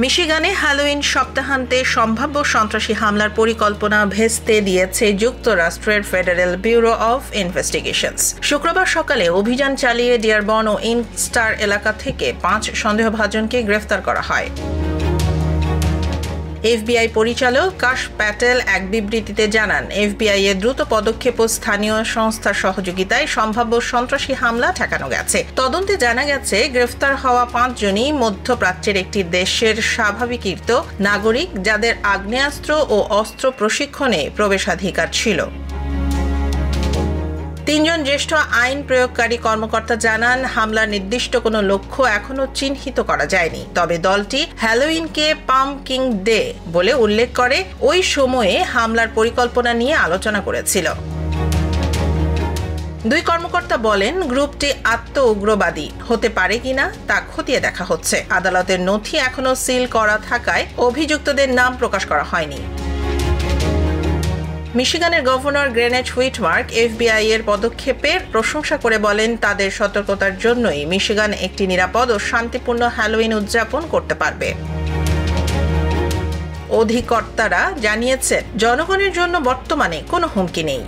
মিশিগানে Halloween সপ্তাহান্তে সম্ভাব্য সন্ত্রাসী হামলার পরিকল্পনা ভেস্তে দিয়েছে যুক্তরাষ্ট্রের ফেডারেল ব্যুরো অফ ইনভেস্টিগেশনস। শুক্রবার সকালে অভিযান চালিয়ে ডিয়ারবর্ন ও ইনস্টার এলাকা থেকে 5 সন্দেহভাজনকে গ্রেফতার করা হয়। এফবিআই পরিচালক কাশ প্যাটেল এক বিবৃতিতে জানান, এফবিআই এর দ্রুত পদক্ষেপ ও স্থানীয় সংস্থার সহযোগিতায় সম্ভাব্য সন্ত্রাসী হামলা ঠেকানো গেছে। তদন্তে জানা গেছে, গ্রেফতার হওয়া 5 জনই মধ্যপ্রাচ্যের একটি দেশের স্বাভাবিকীকৃত নাগরিক, যাদের আগ্নেয়াস্ত্র ও অস্ত্র প্রশিক্ষণে প্রবেশাধিকার ছিল। 3 জন জ্যেষ্ঠ আইন প্রয়োগকারী কর্মকর্তা জানান, হামলার নির্দিষ্ট কোনো লক্ষ্য এখনো চিহ্নিত করা যায়নি। তবে দলটি হ্যালোইনকে পাম্পকিন ডে বলে উল্লেখ করে ওই সময়ে হামলার পরিকল্পনা নিয়ে আলোচনা করেছিল। 2 কর্মকর্তা বলেন, গ্রুপটি আত্ম-উগ্রবাদী হতে পারে কিনা তা খতিয়ে দেখা হচ্ছে। আদালতের নথি এখনো সিল করা থাকায় অভিযুক্তদের নাম প্রকাশ করা হয়নি। মিশিগানের গভর্নর গ্রেনেট হুইটমার্ক এফবিআই এর পদক্ষেপের প্রশংসা করে বলেন, তাদের সতর্কতার জন্যই মিশিগান একটি নিরাপদ ও শান্তিপূর্ণ হ্যালোইন উদযাপন করতে পারবে। অধিকর্তারা জানিয়েছেন, জনগণের জন্য বর্তমানে কোনো হুমকি নেই।